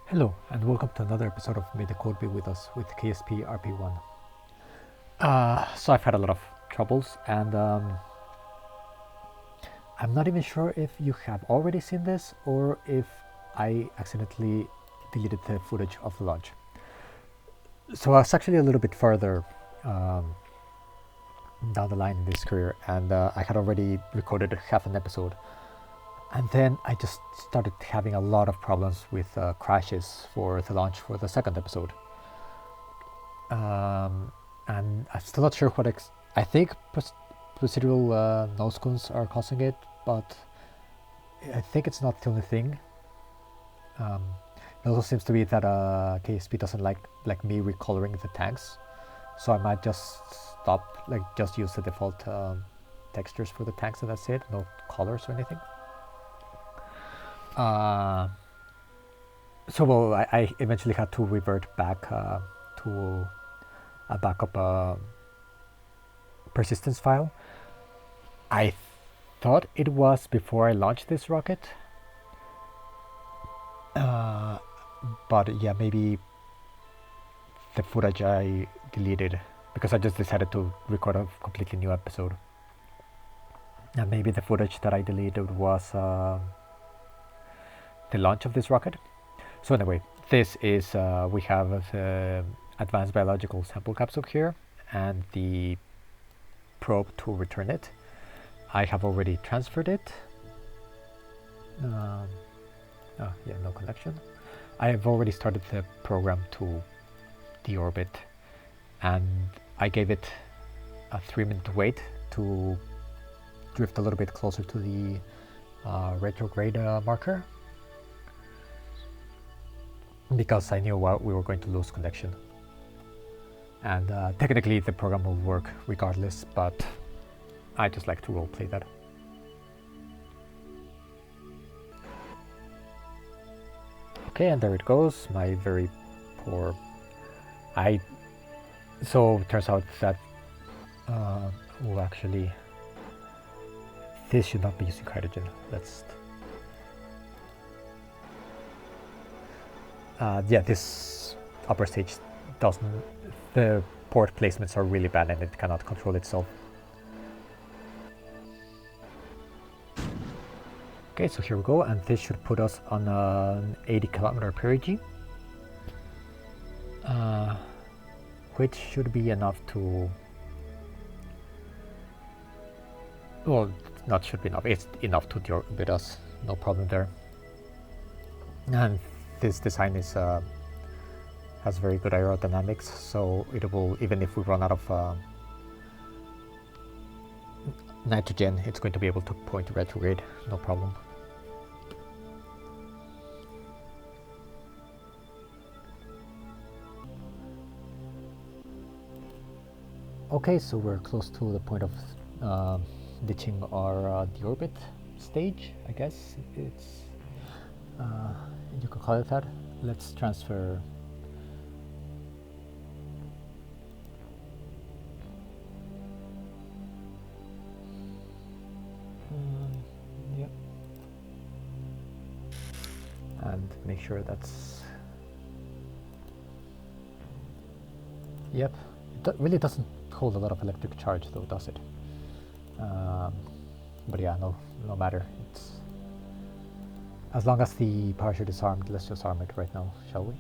Hello and welcome to another episode of May the Code Be With Us with KSP Rp-1. So I've had a lot of troubles and I'm not even sure if you have already seen this or if I accidentally deleted the footage of the launch. So I was actually a little bit further down the line in this career, and I had already recorded half an episode. And then I just started having a lot of problems with crashes for the launch for the second episode. And I'm still not sure what I think procedural noscoons are causing it, but I think it's not the only thing. It also seems to be that KSP doesn't like me recoloring the tanks, so I might just stop, just use the default textures for the tanks and that's it, no colors or anything. So well, I eventually had to revert back to a backup persistence file. I thought it was before I launched this rocket, but yeah, maybe the footage I deleted because I just decided to record a completely new episode, and maybe the footage that I deleted was the launch of this rocket. So anyway, this is we have the advanced biological sample capsule here and the probe to return it. I have already transferred it. Oh yeah, no connection. I have already started the program to deorbit, and I gave it a 3-minute wait to drift a little bit closer to the retrograde marker, because I knew we were going to lose connection. And technically the program will work regardless, but I just like to roleplay that. Okay, and there it goes, my very poor... So it turns out that well, actually this should not be using hydrogen. Let's yeah, this upper stage doesn't, the port placements are really bad and it cannot control itself. Okay, so here we go, and this should put us on an 80 kilometer perigee, which should be enough to, well, not should be enough, it's enough to deorbit us, no problem there. And this design is has very good aerodynamics, so it will, even if we run out of nitrogen, it's going to be able to point retrograde, no problem. Okay, so we're close to the point of ditching our deorbit stage, I guess it's you could call it that. Let's transfer yep, and make sure that's, yep, it really doesn't hold a lot of electric charge though, does it? But yeah, no matter, it's, as long as the parachute is armed, let's just arm it right now, shall we?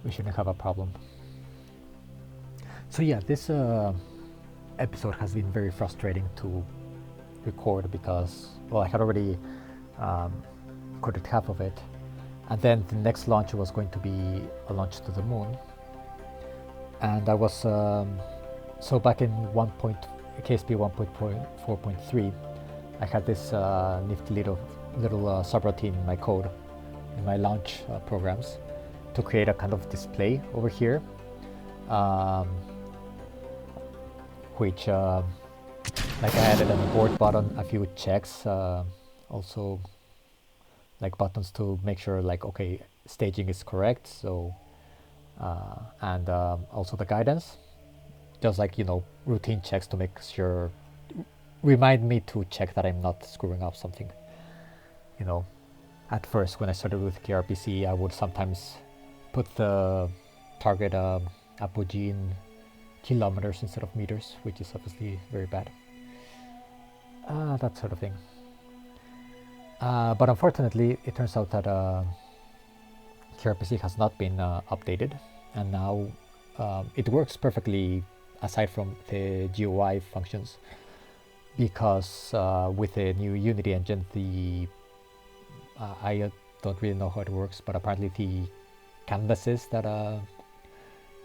We shouldn't have a problem. So yeah, this episode has been very frustrating to record because, well, I had already recorded half of it, and then the next launch was going to be a launch to the moon, and I was so back in KSP 1.4.3 I had this nifty little subroutine in my code, in my launch programs, to create a kind of display over here, which like I added an abort button, a few checks, also like buttons to make sure, like, okay, staging is correct, so and also the guidance, just like, you know, routine checks to make sure, remind me to check that I'm not screwing up something, you know. at first when I started with gRPC, I would sometimes put the target apogee in kilometers instead of meters, which is obviously very bad. That sort of thing. But unfortunately, it turns out that gRPC has not been updated, and now it works perfectly aside from the GUI functions, because with the new Unity engine, I don't really know how it works, but apparently the canvases that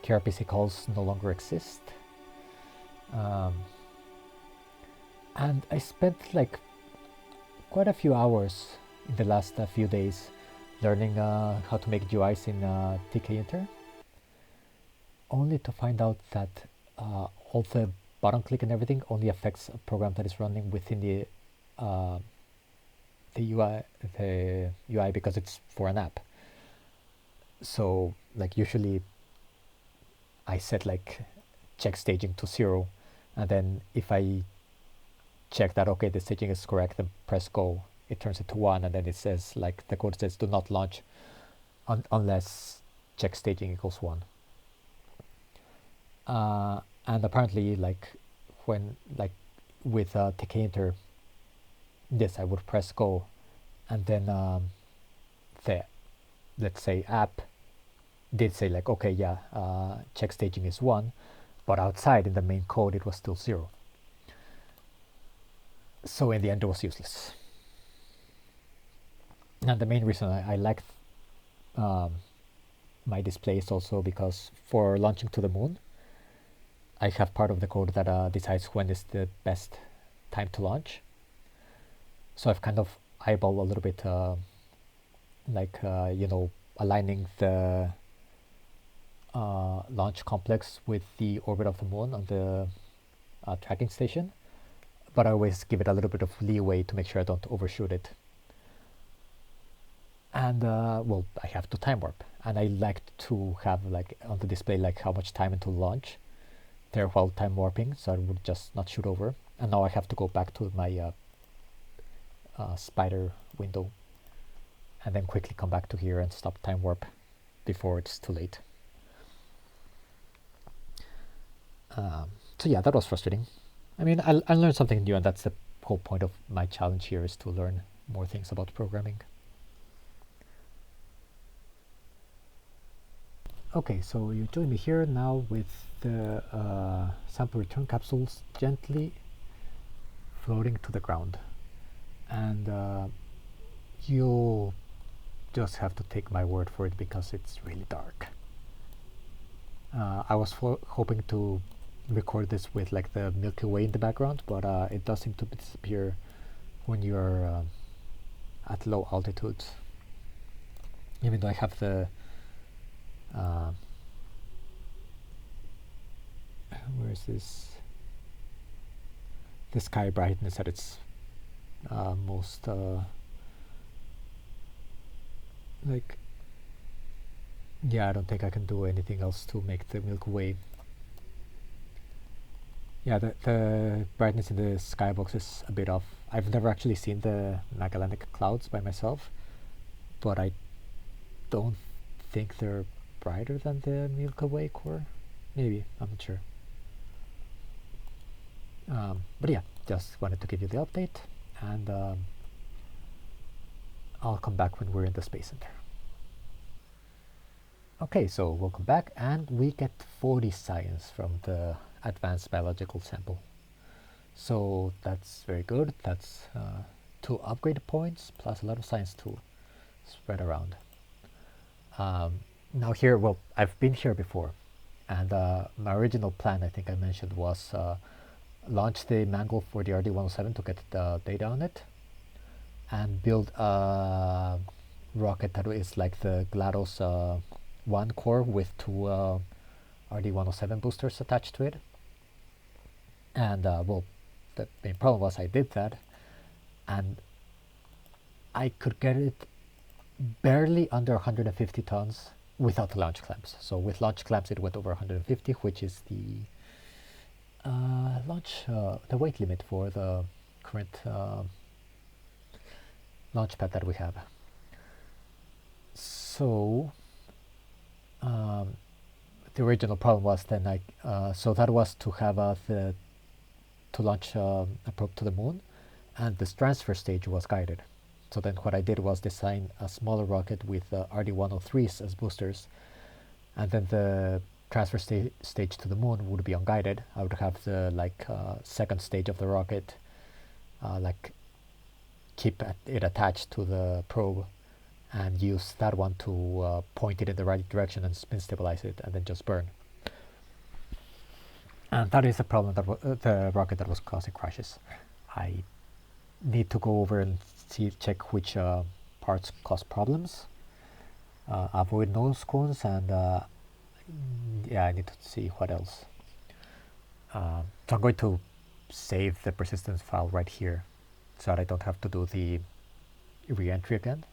gRPC calls no longer exist. And I spent like quite a few hours in the last few days learning how to make GUIs in tkinter, only to find out that all the button click and everything only affects a program that is running within the UI because it's for an app. So like usually I set like check staging to 0, and then if I check that okay, the staging is correct, and press go, it turns it to 1, and then it says like the code says do not launch unless check staging equals 1. And apparently like when like with tkinter, this I would press go, and then the let's say app did say like okay, yeah, check staging is 1, but outside in the main code it was still 0. So in the end it was useless. And the main reason I liked my display is also because for launching to the moon, I have part of the code that decides when is the best time to launch. So I've kind of eyeballed a little bit you know, aligning the launch complex with the orbit of the moon on the tracking station, but I always give it a little bit of leeway to make sure I don't overshoot it. And well, I have to time warp, and I like to have like on the display like how much time until launch there while time warping, so I would just not shoot over. And now I have to go back to my spider window and then quickly come back to here and stop time warp before it's too late. So yeah, that was frustrating. I mean, I learned something new, and that's the whole point of my challenge here, is to learn more things about programming. Okay, so you join me here now with the sample return capsules gently floating to the ground, and you'll just have to take my word for it because it's really dark. I was hoping to record this with like the Milky Way in the background, but it does seem to disappear when you're at low altitudes, even though I have the where is this, the sky brightness at its most like, yeah, I don't think I can do anything else to make the Milky Way. Yeah, the brightness in the skybox is a bit off. I've never actually seen the Magellanic Clouds by myself, but I don't think they're brighter than the Milky Way core. Maybe, I'm not sure. But yeah, just wanted to give you the update, and I'll come back when we're in the Space Center. Okay, so welcome back, and we get 40 science from the advanced biological sample. So that's very good. That's 2 upgrade points plus a lot of science to spread around. Now here, well, I've been here before, and my original plan, I think I mentioned, was launch the Mangle for the RD-107 to get the data on it, and build a rocket that is like the GLaDOS 1 core with 2 RD-107 boosters attached to it. And well, the main problem was I did that, and I could get it barely under 150 tons without the launch clamps. So with launch clamps it went over 150, which is the the weight limit for the current launch pad that we have. So the original problem was then so that was to have to launch a probe to the moon, and this transfer stage was guided. So then what I did was design a smaller rocket with RD-103s as boosters, and then the transfer stage to the moon would be unguided. I would have the second stage of the rocket keep it attached to the probe and use that one to point it in the right direction and spin stabilize it, and then just burn. And that is a problem that the rocket that was causing crashes. I need to go over and check which parts cause problems, avoid nose cones, and yeah, I need to see what else. So I'm going to save the persistence file right here so that I don't have to do the re-entry again.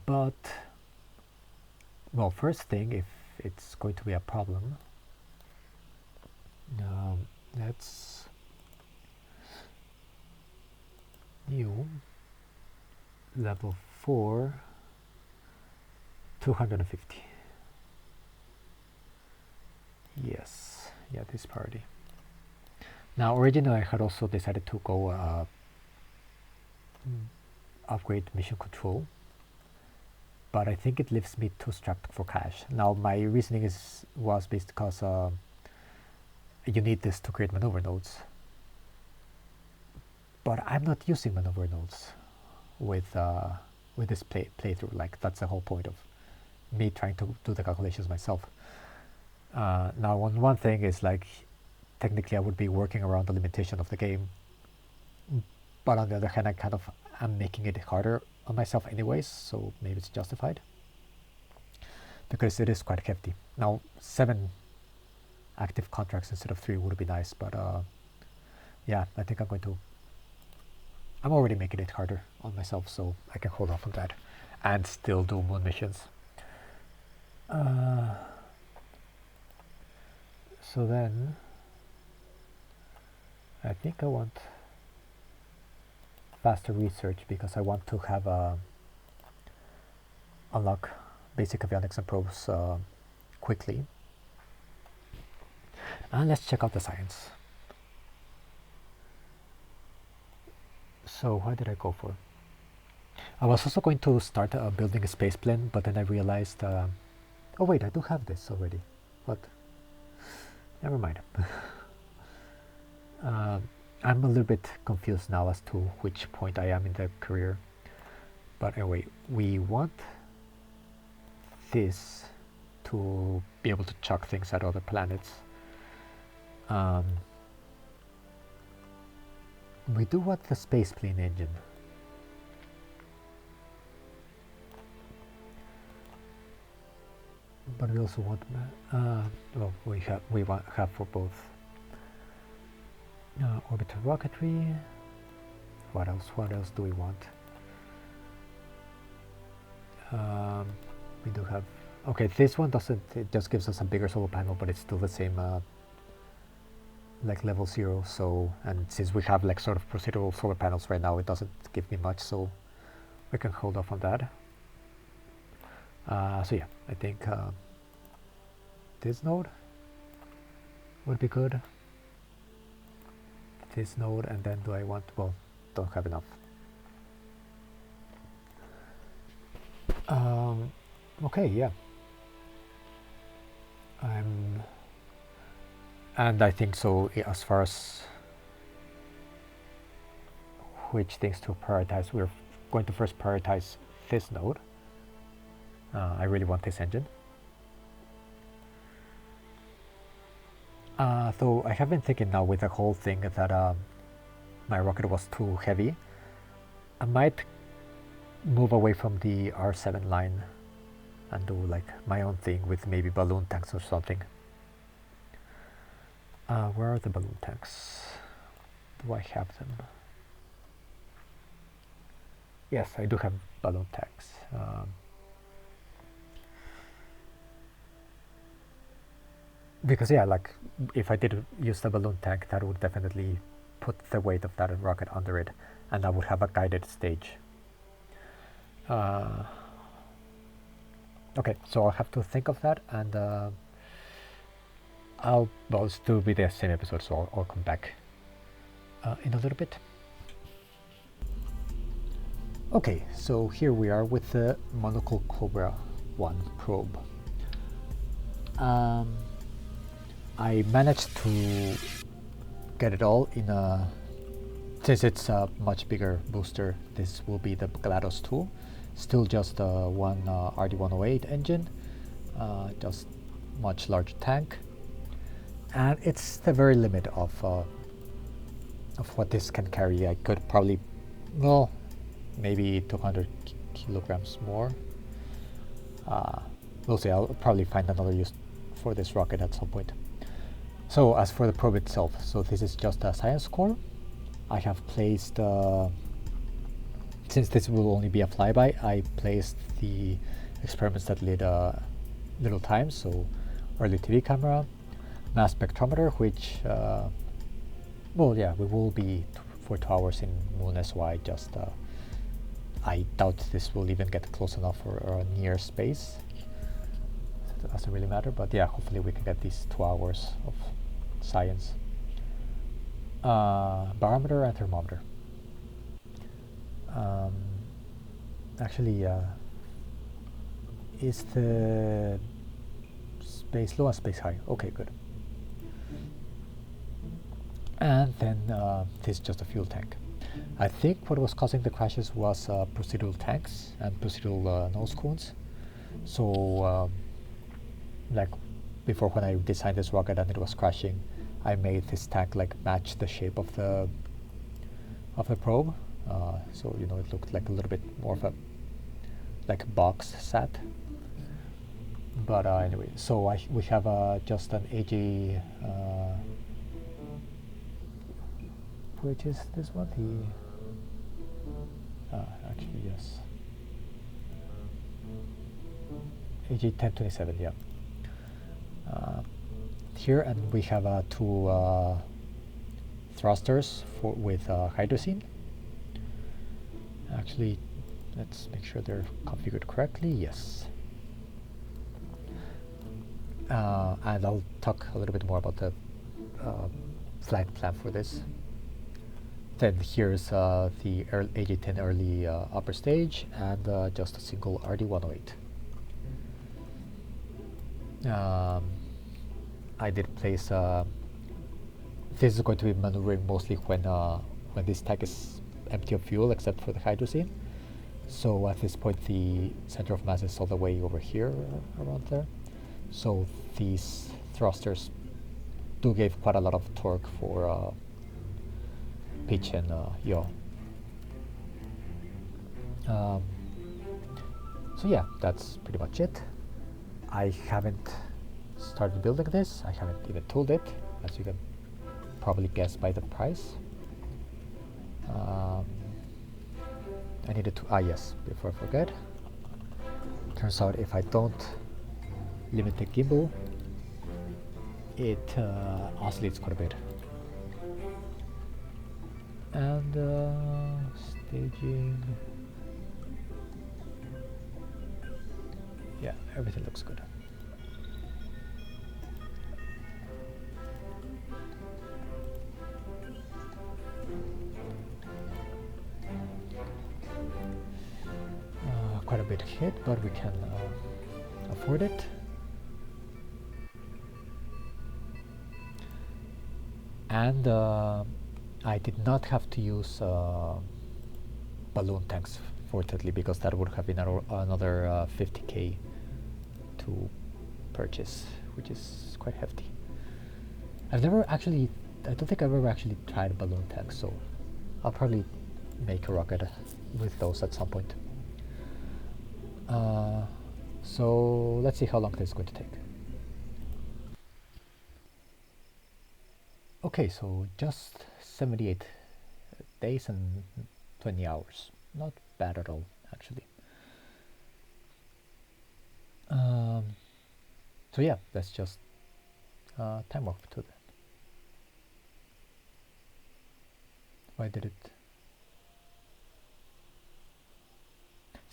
But, well, first thing, if it's going to be a problem, let's new level 4 250. Yes, yeah, this party. Now originally I had also decided to go upgrade mission control, but I think it leaves me too strapped for cache. Now my reasoning was based because you need this to create maneuver nodes, but I'm not using maneuver nodes with this playthrough. Like, that's the whole point of me trying to do the calculations myself. Now one thing is, like, technically I would be working around the limitation of the game, but on the other hand I'm making it harder on myself anyways, so maybe it's justified because it is quite hefty. Now 7 active contracts instead of 3 would be nice, but yeah, I think I'm already making it harder on myself, so I can hold off on that and still do moon missions. So then I think I want faster research because I want to have unlock basic avionics and probes quickly. And let's check out the science. So what did I go for? I was also going to start building a space plane, but then I realized, oh wait, I do have this already. What? Never mind. I'm a little bit confused now as to which point I am in the career. But anyway, we want this to be able to chuck things at other planets. We do want the space plane engine. But we also want, well, we have for both. Orbital rocketry. What else do we want? We do have, okay, this one doesn't, it just gives us a bigger solar panel, but it's still the same like level 0, so, and since we have like sort of procedural solar panels right now, it doesn't give me much, so we can hold off on that. So yeah, I think this node would be good. This node, and then do I want, well, don't have enough. Okay, yeah. And I think so, as far as which things to prioritize, we're going to first prioritize this node. I really want this engine. Though I have been thinking now with the whole thing that my rocket was too heavy, I might move away from the R7 line and do like my own thing with maybe balloon tanks or something. Where are the balloon tanks? Do I have them? Yes, I do have balloon tanks. Because yeah, like if I did use the balloon tank, that would definitely put the weight of that rocket under it, and I would have a guided stage. Okay, so I'll have to think of that, and well, still be the same episode, so I'll come back in a little bit. Okay, so here we are with the Monocle Cobra 1 probe. I managed to get it all in a, since it's a much bigger booster, this will be the GLaDOS 2, still just one RD-108 engine, just much larger tank, and it's the very limit of what this can carry. I could probably, well, maybe 200 kilograms more. We'll see, I'll probably find another use for this rocket at some point. So as for the probe itself, so this is just a science core. I have placed, since this will only be a flyby, I placed the experiments that lead little time, so early TV camera, mass spectrometer, which, well, yeah, we will be for 2 hours in Moon SY, just, I doubt this will even get close enough or near space. It doesn't really matter, but yeah, hopefully we can get these 2 hours of science. Barometer and thermometer. Actually, is the space low and space high? Okay, good. And then this is just a fuel tank. I think what was causing the crashes was procedural tanks and procedural nose cones. So, like before, when I designed this rocket and it was crashing, I made this tank like match the shape of the probe. So you know, it looked like a little bit more of a like a box sat. But anyway, so we have just an AG. Which is this one? Actually, yes. AG1027, yeah. Here, and we have two thrusters with hydrazine. Actually, let's make sure they're configured correctly. Yes. And I'll talk a little bit more about the flight plan for this. Then here's the AG10 early upper stage and just a single RD-108. I did place, this is going to be maneuvering mostly when this tank is empty of fuel except for the hydrazine. So at this point the center of mass is all the way over here, around there. So these thrusters do give quite a lot of torque for pitch and yaw. So yeah, that's pretty much it. I haven't started building this. I haven't even tooled it, as you can probably guess by the price. I needed to, yes, before I forget. Turns out if I don't limit the gimbal, it oscillates quite a bit. And staging, yeah, everything looks good. Quite a bit hit, but we can afford it. And I did not have to use balloon tanks, fortunately, because that would have been another 50k to purchase, which is quite hefty. I don't think I've ever actually tried balloon tanks, so I'll probably make a rocket with those at some point. So let's see how long this is going to take. Okay, so just 78 days and 20 hours. Not bad at all, actually. So yeah, let's just time warp to that. Why did it?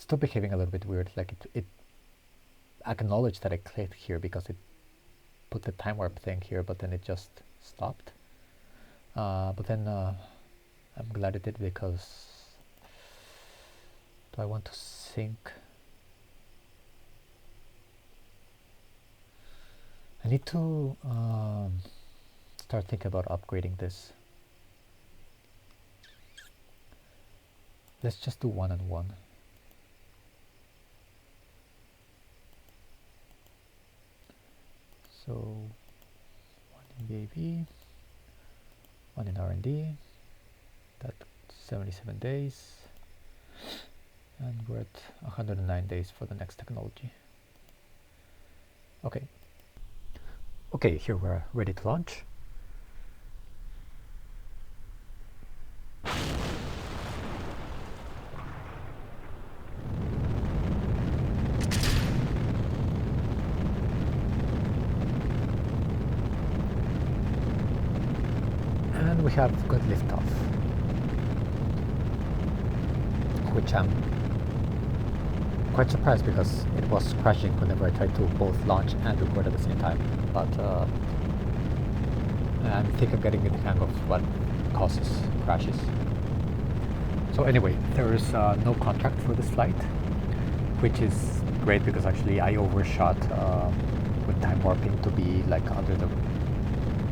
still behaving a little bit weird. Like it acknowledged that I clicked here because it put the time warp thing here, but then it just stopped. But then I'm glad it did, because do I want to sync? I need to start thinking about upgrading this. Let's just do 1 and 1. So 1 in BAV, 1 in R&D, that's 77 days, and we're at 109 days for the next technology. Okay. Okay, here we're ready to launch. And we have good liftoff, which I'm quite surprised because it was crashing whenever I tried to both launch and record at the same time. But I think I'm getting the hang of what causes crashes. So anyway, there is no contract for this flight, which is great because actually I overshot with time warping to be like under the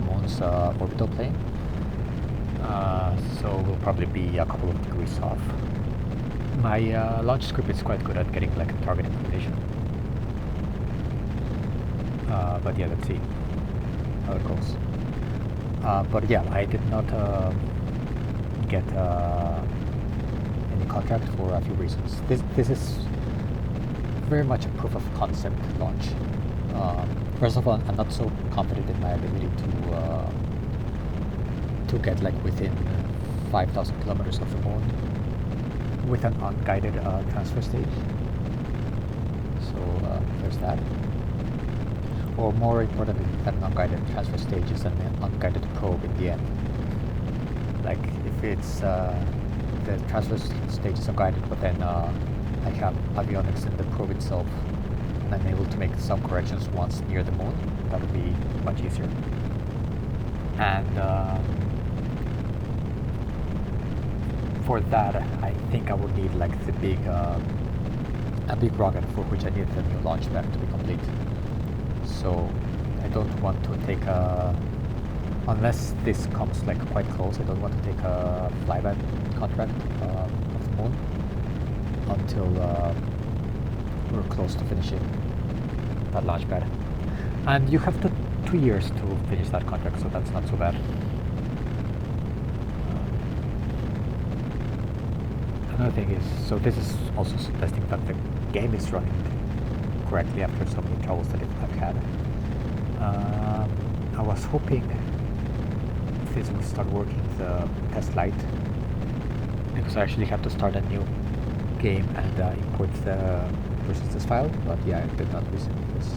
moon's orbital plane. So we'll probably be a couple of degrees off. My launch script is quite good at getting like a target inclination. But yeah, let's see how it goes. But yeah, I did not get any contract for a few reasons. This is very much a proof of concept launch. First of all, I'm not so confident in my ability to get like within 5,000 kilometers of the moon with an unguided transfer stage. So there's that. Or more importantly than an unguided transfer stage is an unguided probe in the end. Like if it's the transfer stage is unguided, but then I have avionics in the probe itself, and I'm able to make some corrections once near the moon, that would be much easier. And for that, I think I would need like the big a big rocket, for which I need the new launch pad to be complete. So I don't want to take a, unless this comes like quite close, I don't want to take a flyby contract of the moon until we're close to finishing that launch pad. And you have 2 years to finish that contract, so that's not so bad. Another thing is, so this is also suggesting that the game is running correctly after so many troubles that I've had. I was hoping this would start working the test light, because I actually have to start a new game and import the persistence file, but yeah, I did not receive this.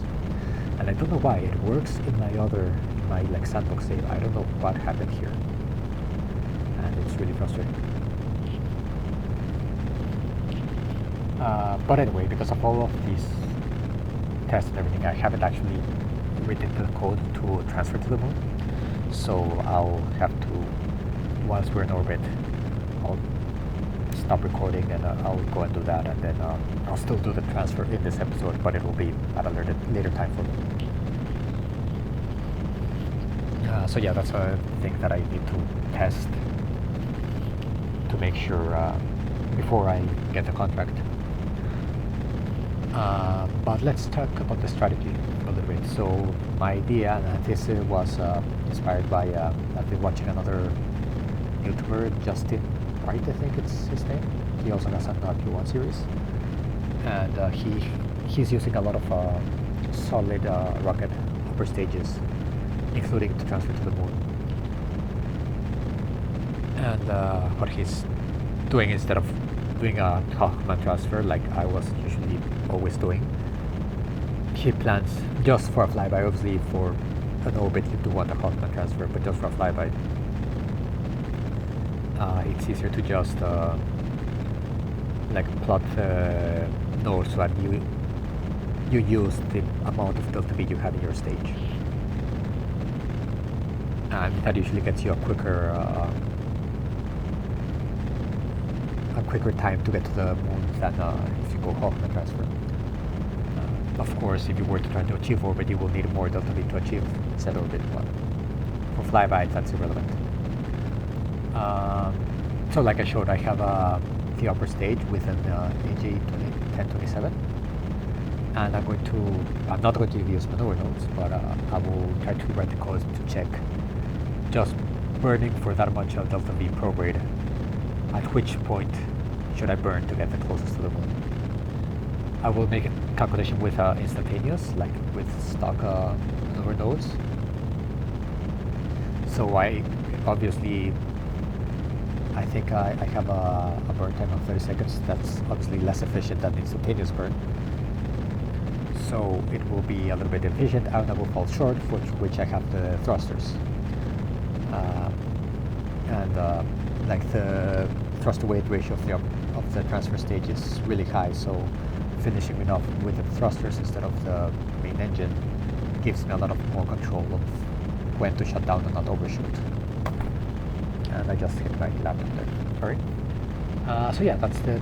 And I don't know why, it works in my like sandbox save. I don't know what happened here, and it's really frustrating. But anyway, because of all of these tests and everything, I haven't actually written the code to transfer to the moon. So I'll have to, once we're in orbit, I'll stop recording and I'll go and do that, and then I'll still do the transfer in this episode, but it will be at a later time for me. So yeah, that's a thing that I need to test to make sure before I get the contract. But let's talk about the strategy a little bit. So my idea, and this was inspired by, I've been watching another YouTuber, Justin Wright, I think it's his name. He also has an Rp-1 series, and he's using a lot of solid rocket upper stages, including to transfer to the moon. And what he's doing, instead of doing a Hawkman transfer like I was usually always doing, he plans just for a flyby. Obviously for an orbit you do want a Hawkman transfer, but just for a flyby it's easier to just like plot the nodes so that you use the amount of delta V you have in your stage, and that usually gets you a quicker time to get to the moon than if you go Hawkman transfer. Of course, if you were to try to achieve orbit, you will need more delta V to achieve said orbit, but for flyby, that's irrelevant. So like I showed, I have the upper stage with an AJ1027, and I'm not going to use maneuver nodes, but I will try to write the code to check just burning for that much delta V prograde, at which point should I burn to get the closest to the moon. I will make a calculation with instantaneous, like with stock maneuver nodes. So I think I have a burn time of 30 seconds. That's obviously less efficient than instantaneous burn. So it will be a little bit efficient, and I will fall short, for which I have the thrusters. Like the thruster weight ratio of the transfer stage is really high, so finishing it off with the thrusters instead of the main engine gives me a lot of more control of when to shut down and not overshoot. And I just hit my laptop there, sorry. So yeah, that's the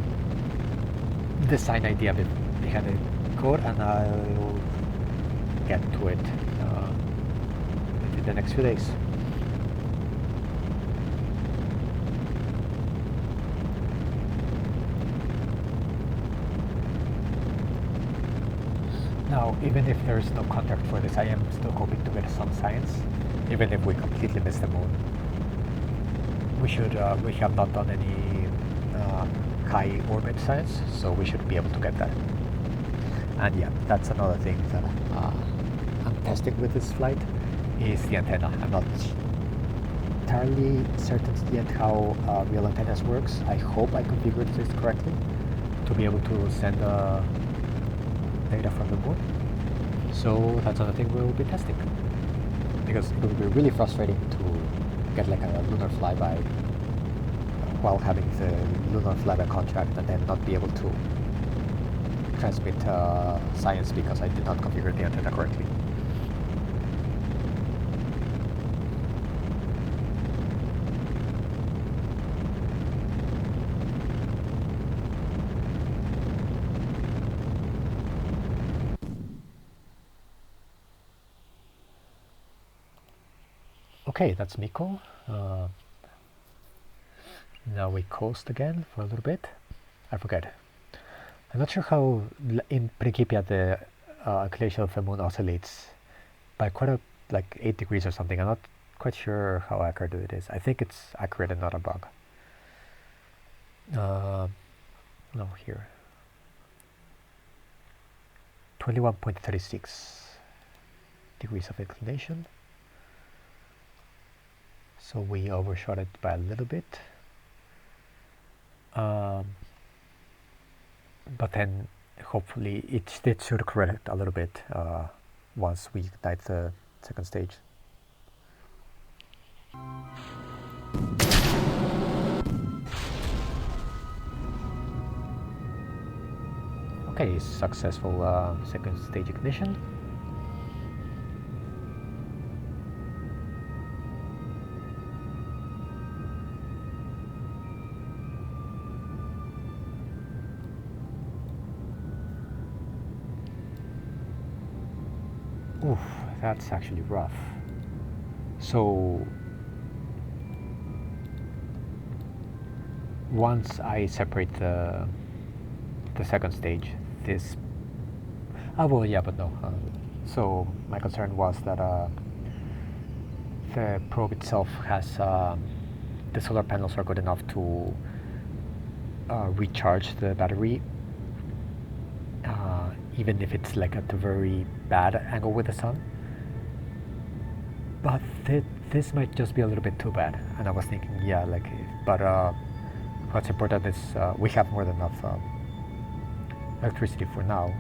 design idea behind the code, and I'll get to it within the next few days. Now, even if there is no contract for this, I am still hoping to get some science, even if we completely miss the moon. We have not done any high orbit science, so we should be able to get that. And yeah, that's another thing that I'm testing with this flight, is the antenna. I'm not entirely certain yet how real antennas works. I hope I configured this correctly to be able to send data from the moon. So that's another thing we'll be testing, because it will be really frustrating to get like a lunar flyby while having the lunar flyby contract and then not be able to transmit science because I did not configure the antenna correctly. Okay, that's Miko. Now we coast again for a little bit. I forget. I'm not sure how in Principia the inclination of the moon oscillates by quite like 8 degrees or something. I'm not quite sure how accurate it is. I think it's accurate and not a bug. No, here. 21.36 degrees of inclination. So we overshot it by a little bit. But then hopefully it should correct a little bit once we ignite the second stage. Okay, successful second stage ignition. Oof, that's actually rough. So once I separate the second stage, this well, yeah, but no. So my concern was that the probe itself has the solar panels are good enough to recharge the battery, even if it's like at a very bad angle with the sun. But this might just be a little bit too bad, and I was thinking, yeah, like, but what's important is we have more than enough electricity for now.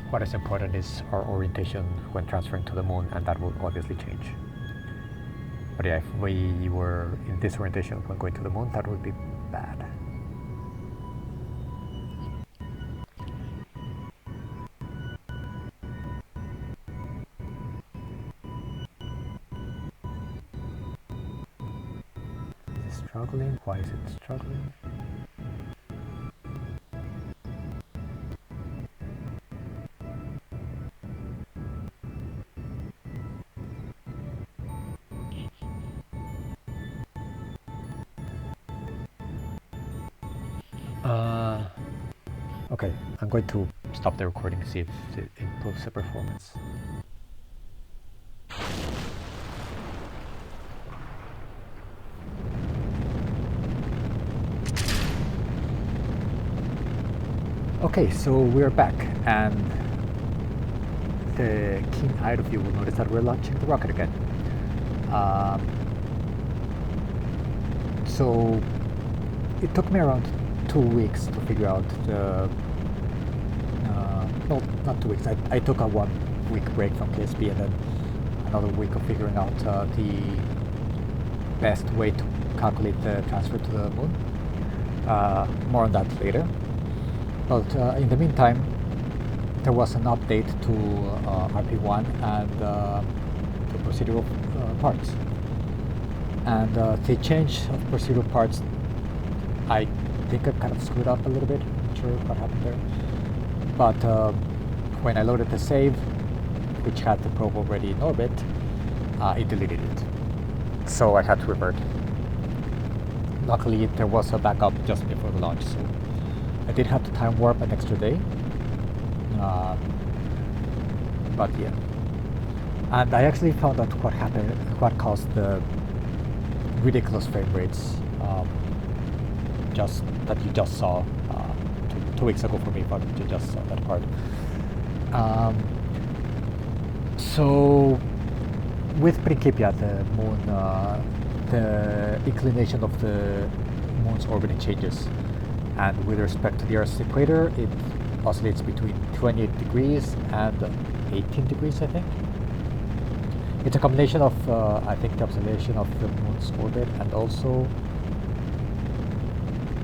What is important is our orientation when transferring to the moon, and that will obviously change. But yeah, if we were in this orientation when going to the moon, that would be bad. struggling. Why is it struggling? Okay, I'm going to stop the recording to see if it improves the performance. Okay, so we're back, and the keen-eyed of you will notice that we're launching the rocket again. So it took me around 2 weeks to figure out the no, not 2 weeks. I took a 1 week break from KSP and then another week of figuring out the best way to calculate the transfer to the moon. More on that later. But in the meantime, there was an update to Rp-1 and to procedural parts. And the change of procedural parts, I think I kind of screwed up a little bit. I'm not sure what happened there. But when I loaded the save, which had the probe already in orbit, it deleted it. So I had to revert. Luckily, there was a backup just before the launch, so I did have to time warp an extra day. But yeah. And I actually found out what happened, what caused the ridiculous frame rates that you just saw 2 weeks ago for me, but you just saw that part. So with Principia, the moon, the inclination of the moon's orbit changes, and with respect to the Earth's equator, it oscillates between 28 degrees and 18 degrees, I think. It's a combination of, I think, the observation of the moon's orbit and also...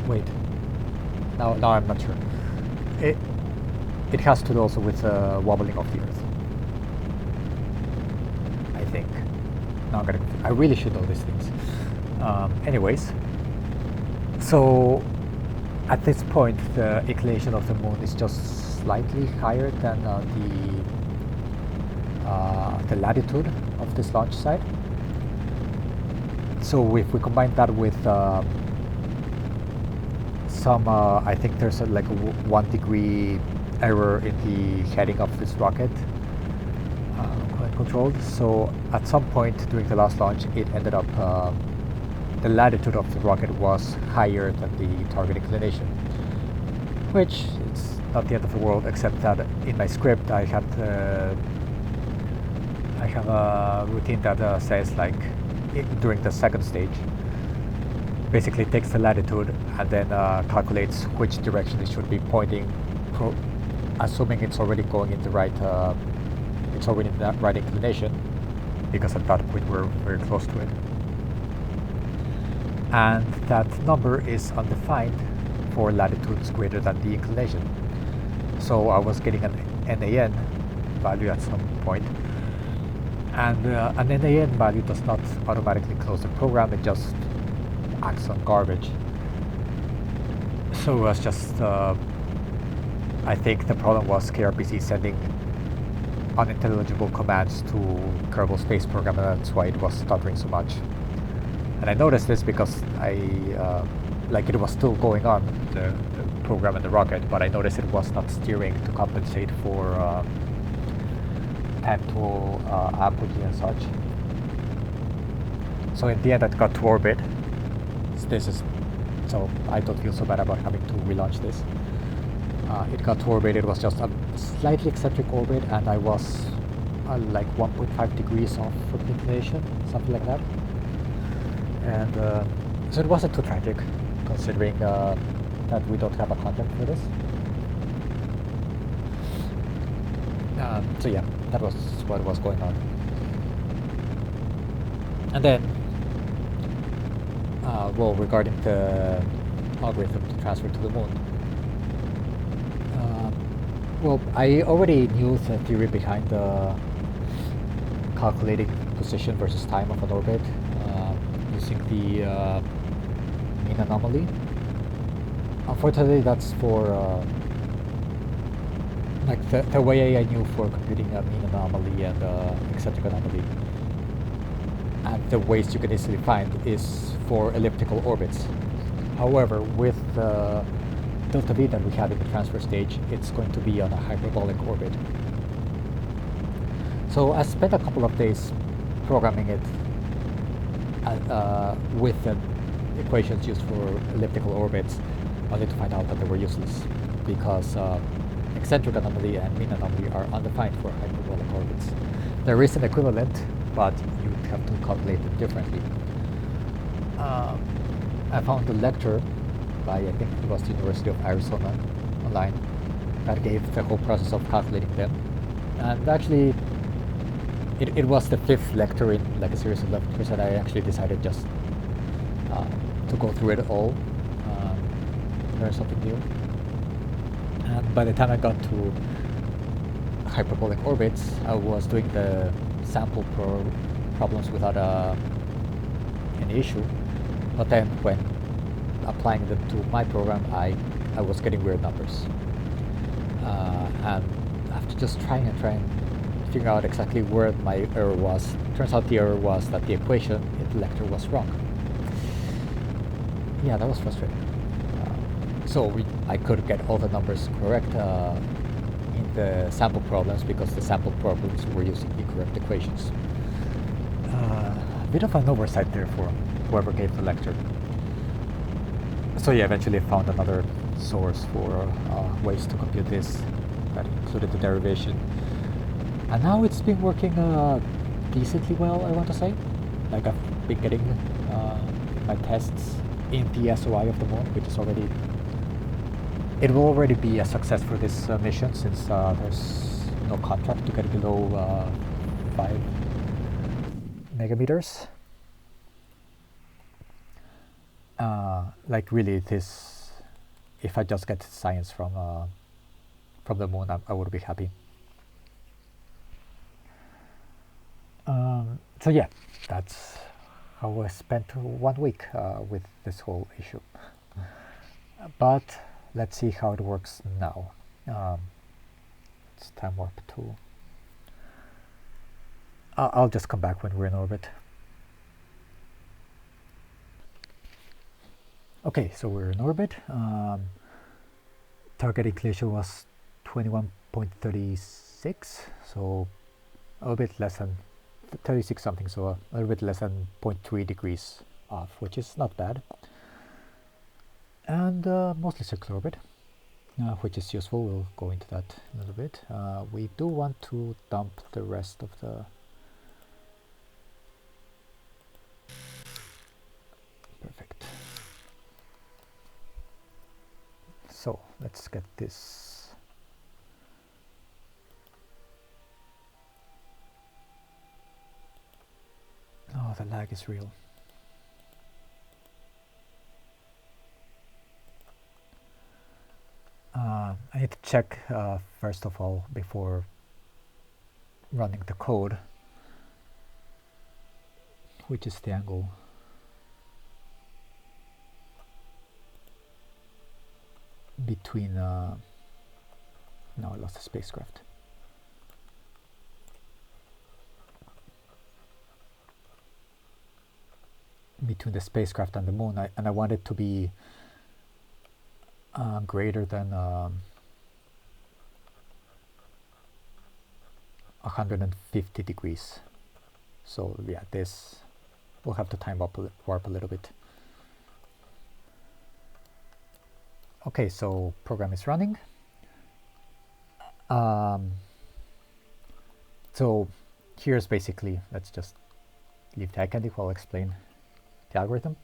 Wait. Now I'm not sure. It has to do also with the wobbling of the Earth, I think. Now I really should know these things. Anyways, so at this point, the inclination of the moon is just slightly higher than the latitude of this launch site. So if we combine that with some, I think there's like a 1 degree error in the heading of this rocket, controlled. So at some point during the last launch, it ended up the latitude of the rocket was higher than the target inclination, which it's not the end of the world, except that in my script I have a routine that says, like, during the second stage, basically takes the latitude and then calculates which direction it should be pointing, assuming it's already going in the right, it's already in the right inclination, because at that point we're very close to it. And that number is undefined for latitudes greater than the inclination. So I was getting an NAN value at some point, and an NAN value does not automatically close the program, it just acts on garbage. So it was just, I think the problem was KRPC sending unintelligible commands to Kerbal Space Program, and that's why it was stuttering so much. And I noticed this because like it was still going on, the program and the rocket, but I noticed it was not steering to compensate for time to apogee and such. So in the end, I got to orbit. So I don't feel so bad about having to relaunch this. It got to orbit. It was just a slightly eccentric orbit, and I was like 1.5 degrees off from inclination, something like that. And so it wasn't too tragic, considering that we don't have a contract for this. So yeah, that was what was going on. And then, well, regarding the algorithm to transfer to the moon, well, I already knew the theory behind calculating position versus time of an orbit, using the mean anomaly. Unfortunately, that's for like the way I knew for computing a mean anomaly and eccentric anomaly, and the ways you can easily find is for elliptical orbits. However, with the delta V that we have in the transfer stage, it's going to be on a hyperbolic orbit. So I spent a couple of days programming it with the equations used for elliptical orbits, only to find out that they were useless because eccentric anomaly and mean anomaly are undefined for hyperbolic orbits. There is an equivalent, but you have to calculate them differently. I found a lecture by, I think it was the University of Arizona online, that gave the whole process of calculating them. And actually, it was the 5th lecture in like a series of lectures that I actually decided just to go through it all, learn something new. And by the time I got to hyperbolic orbits, I was doing the sample problems without any issue. But then when applying them to my program, I was getting weird numbers. And after just trying and figure out exactly where my error was, turns out the error was that the equation in the lecture was wrong. Yeah, that was frustrating. So I could get all the numbers correct in the sample problems because the sample problems were using the correct equations. A bit of an oversight there for whoever gave the lecture. So yeah, eventually I found another source for ways to compute this that included the derivation. And now it's been working decently well, I want to say. Like I've been getting my tests in the SOI of the moon, which is already... It will already be a success for this mission since there's no contract to get below 5 megameters. Like really this, if I just get science from the moon, I would be happy. So yeah, that's how I spent 1 week with this whole issue. But let's see how it works now. It's time warp 2. I'll just come back when we're in orbit. Okay, so we're in orbit. Target inclination was 21.36, so a little bit less than 36 something, so a little bit less than 0.3 degrees off, which is not bad. And mostly circular orbit, which is useful. We'll go into that in a little bit. We do want to dump the rest of the... Perfect. So let's get this. Oh, the lag is real. I need to check first of all before running the code, which is the angle. Between no, I lost the spacecraft. Between the spacecraft and the moon, and I want it to be greater than 150 degrees. So yeah, this will have to time warp a little bit. Okay, so program is running. So here's basically, let's just leave the eye candy while I explain the algorithm.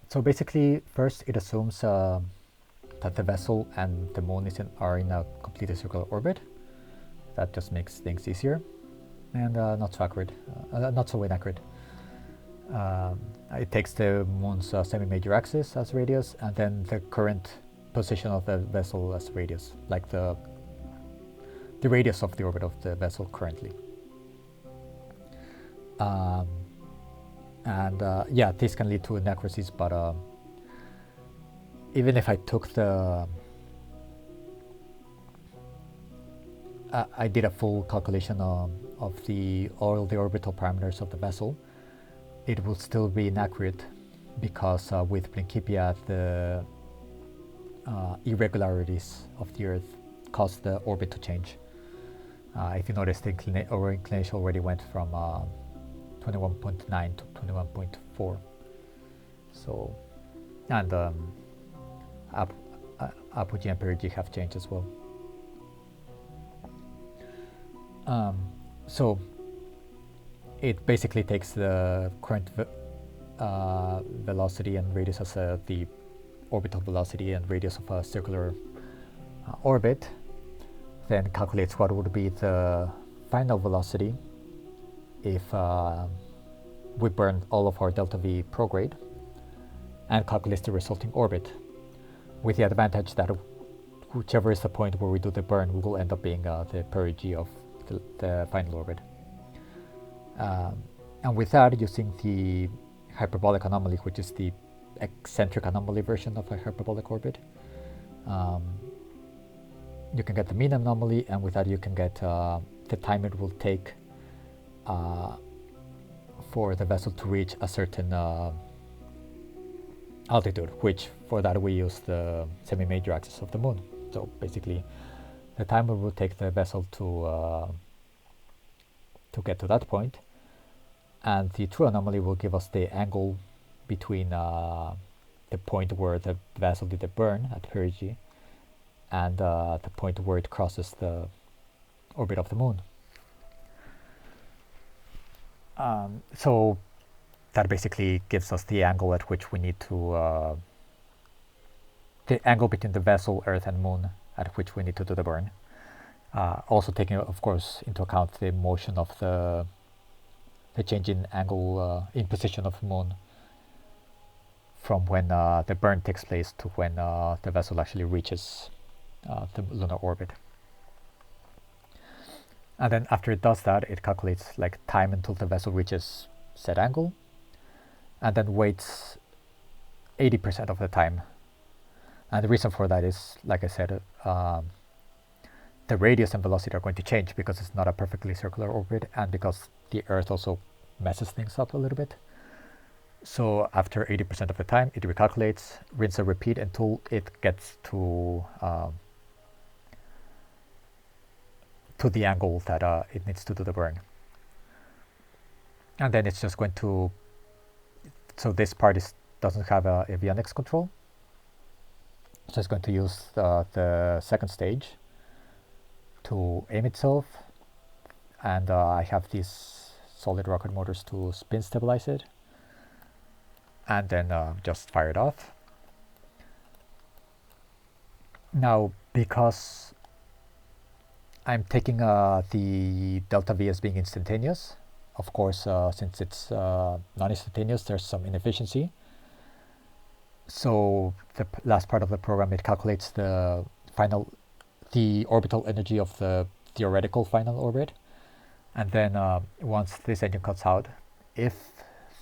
So basically, first it assumes that the vessel and the moon are in a completely circular orbit. That just makes things easier and not so accurate, not so inaccurate. It takes the moon's semi-major axis as radius, and then the current position of the vessel as radius, like the radius of the orbit of the vessel currently. And And yeah, this can lead to inaccuracies, but even if I took I did a full calculation of all the orbital parameters of the vessel, it will still be inaccurate because with Principia the irregularities of the Earth cause the orbit to change. If you notice, the inclination already went from 21.9 to 21.4. So, and apogee and perigee have changed as well. So it basically takes the current velocity and radius as the orbital velocity and radius of a circular orbit, then calculates what would be the final velocity if we burn all of our delta V prograde, and calculates the resulting orbit, with the advantage that whichever is the point where we do the burn, we will end up being the perigee of the final orbit. And with that, using the hyperbolic anomaly, which is the eccentric anomaly version of a hyperbolic orbit, you can get the mean anomaly, and with that you can get the time it will take for the vessel to reach a certain altitude, which for that we use the semi-major axis of the moon. So basically the time it will take the vessel to get to that point, and the true anomaly will give us the angle between the point where the vessel did the burn at perigee and the point where it crosses the orbit of the moon. So that basically gives us the angle at which we need to the angle between the vessel, Earth, and Moon at which we need to do the burn. Also taking, of course, into account the motion of the change in angle in position of the Moon from when the burn takes place to when the vessel actually reaches the lunar orbit. And then after it does that, it calculates like time until the vessel reaches said angle, and then waits 80% of the time. And the reason for that is, like I said, the radius and velocity are going to change because it's not a perfectly circular orbit, and because the Earth also messes things up a little bit. So after 80% of the time, it recalculates, rinse and repeat until it gets to the angle that it needs to do the burn. And then it's just going to, so this part doesn't have a avionics control. So it's going to use the second stage to aim itself, and I have these solid rocket motors to spin stabilize it, and then just fire it off. Now, because I'm taking the delta V as being instantaneous, of course, since it's non-instantaneous, there's some inefficiency. So the last part of the program, it calculates the orbital energy of the theoretical final orbit, and then once this engine cuts out, if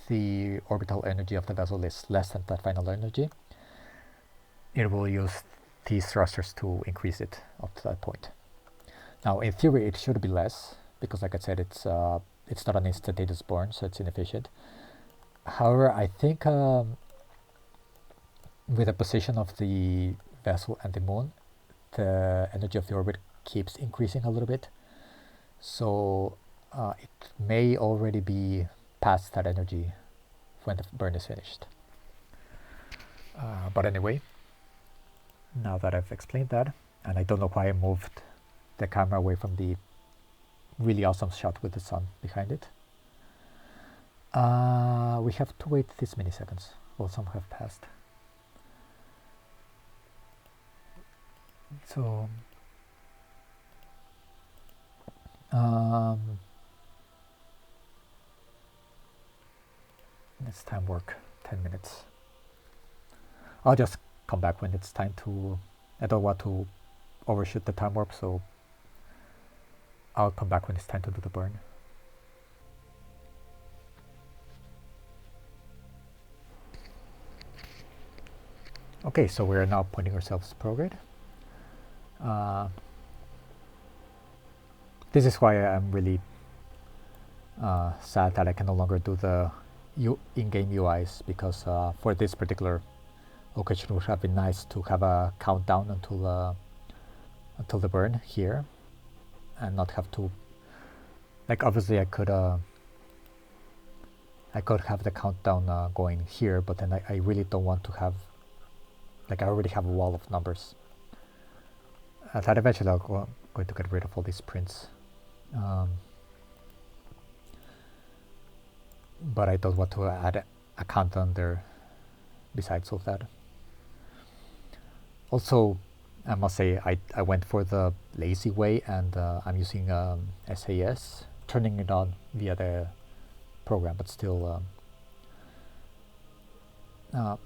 the orbital energy of the vessel is less than that final energy, it will use these thrusters to increase it up to that point. Now, in theory, it should be less because, like I said, it's not an instantaneous burn, so it's inefficient. However, I think with the position of the vessel and the moon, the energy of the orbit keeps increasing a little bit, so it may already be past that energy when the burn is finished. But anyway, now that I've explained that, and I don't know why I moved the camera away from the really awesome shot with the sun behind it, we have to wait this many seconds. Well, some have passed. So let's time work 10 minutes. I'll just come back when it's time to, I don't want to overshoot the time warp, so I'll come back when it's time to do the burn. Okay, so we're now putting ourselves prograde. This is why I'm really sad that I can no longer do the in-game UIs, because for this particular occasion it would have been nice to have a countdown until the burn here, and not have to, like, obviously I could have the countdown going here, but then I really don't want to have, like, I already have a wall of numbers. That eventually I'm going to get rid of all these prints. But I don't want to add a countdown there besides all that. Also, I must say I went for the lazy way, and I'm using SAS, turning it on via the program, but still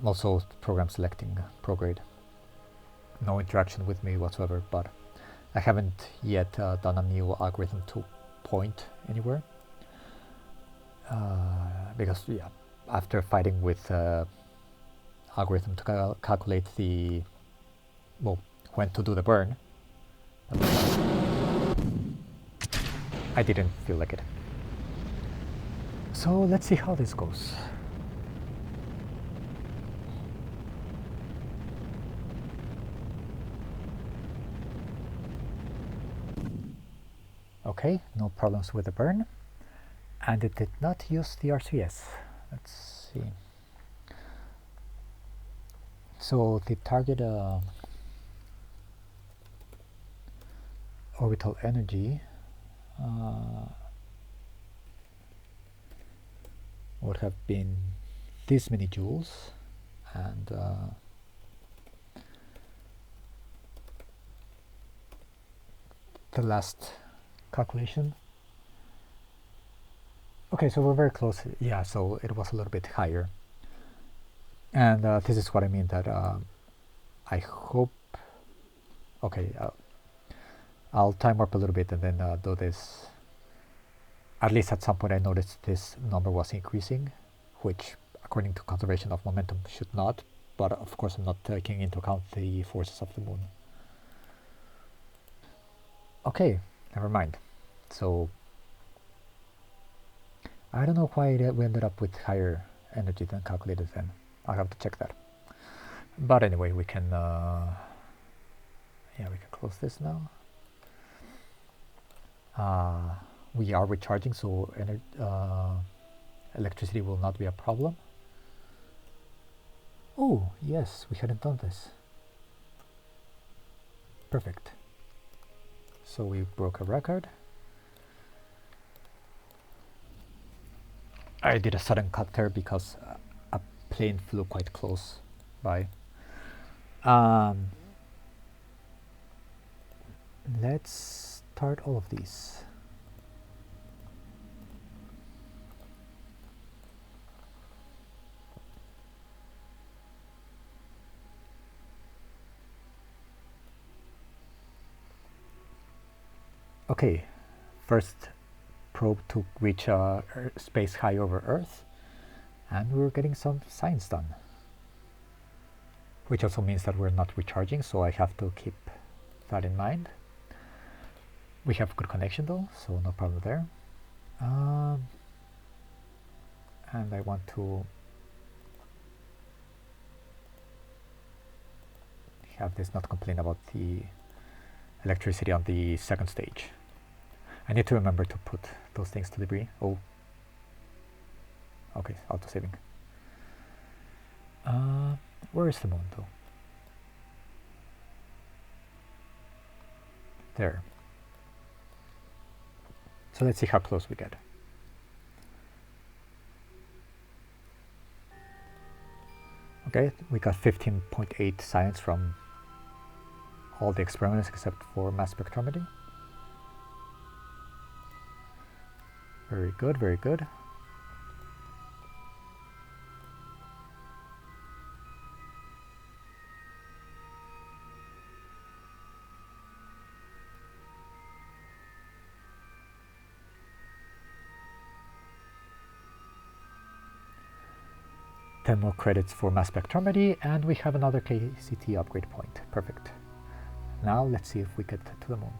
also program selecting prograde. No interaction with me whatsoever, but I haven't yet done a new algorithm to point anywhere. Because yeah, after fighting with algorithm to calculate the, well, when to do the burn, I didn't feel like it. So let's see how this goes. Okay, no problems with the burn, and it did not use the RCS. Let's see. So the target orbital energy would have been this many joules, and the last calculation. Okay, so we're very close. Yeah, so it was a little bit higher. And this is what I mean, that I hope... Okay, I'll time warp a little bit and then do this. At least at some point I noticed this number was increasing, which according to conservation of momentum should not, but of course I'm not taking into account the forces of the moon. Okay, never mind. So I don't know why we ended up with higher energy than calculated then. I'll have to check that. But anyway, we can yeah, we can close this now. We are recharging, so electricity will not be a problem. Oh yes, we hadn't done this. Perfect. So we broke a record. I did a sudden cut there because a plane flew quite close by. Let's start all of these. Okay, first probe to reach space high over Earth, and we're getting some science done. Which also means that we're not recharging, so I have to keep that in mind. We have good connection though, so no problem there. And I want to have this not complain about the electricity on the second stage. I need to remember to put those things to debris. Oh, okay, auto-saving. Where is the moon though? There. So let's see how close we get. Okay, we got 15.8 science from all the experiments except for mass spectrometry. Very good, very good. 10 more credits for mass spectrometry, and we have another KCT upgrade point. Perfect. Now let's see if we get to the moon.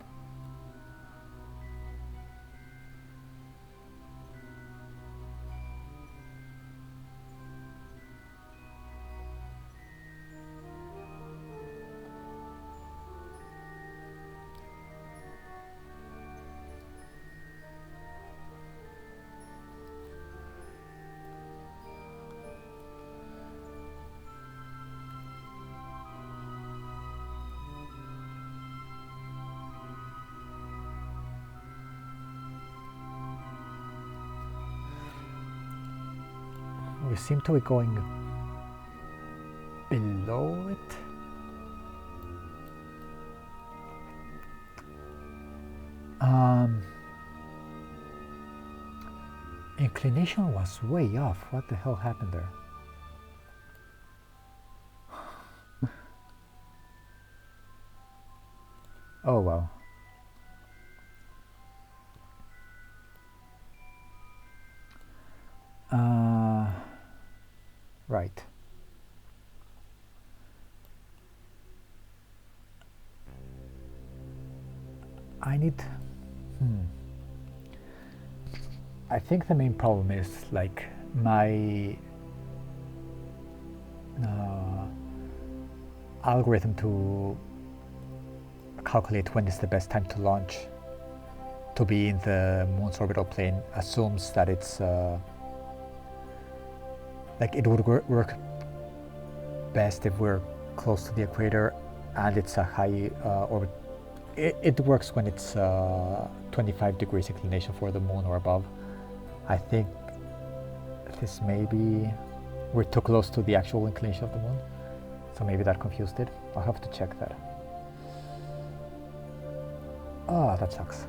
We seem to be going below it. Inclination was way off. What the hell happened there? Oh wow. Right. I need... I think the main problem is like my algorithm to calculate when is the best time to launch to be in the moon's orbital plane assumes that it's like it would work best if we're close to the equator and it's a high orbit. It works when it's 25 degrees inclination for the moon or above. I think this maybe we're too close to the actual inclination of the moon, so maybe that confused it. I'll have to check that. Ah, that sucks.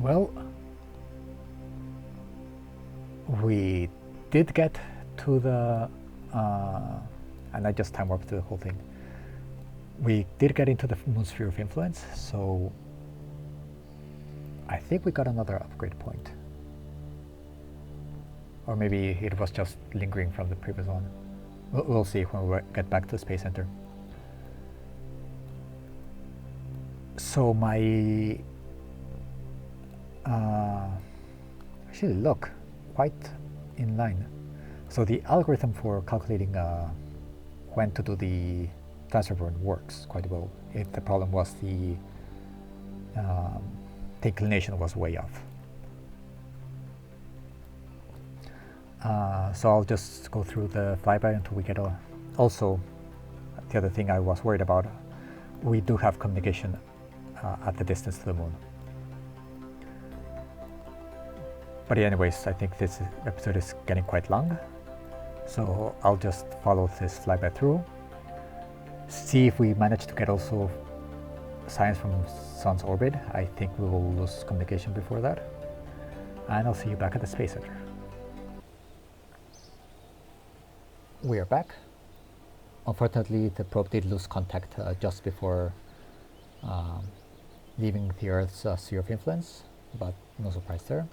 Well, we did get to the, and I just time warped the whole thing. We did get into the moon sphere of influence, so I think we got another upgrade point. Or maybe it was just lingering from the previous one. We'll see when we get back to the Space Center. So my actually look quite in line. So the algorithm for calculating when to do the transfer burn works quite well. The problem was the inclination was way off. So I'll just go through the flyby until we get a... Also, the other thing I was worried about, we do have communication at the distance to the moon. But anyways, I think this episode is getting quite long, so I'll just follow this flyby through, see if we manage to get also science from Sun's orbit. I think we will lose communication before that, and I'll see you back at the Space Center. We are back. Unfortunately, the probe did lose contact just before leaving the Earth's sphere of influence, but no surprise there.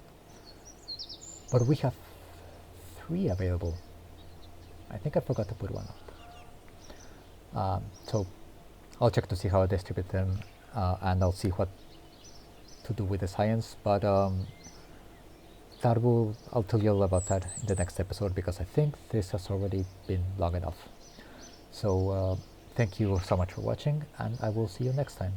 But we have 3 available. I think I forgot to put one up. So I'll check to see how I distribute them, and I'll see what to do with the science. But I'll tell you all about that in the next episode, because I think this has already been long enough. So thank you so much for watching, and I will see you next time.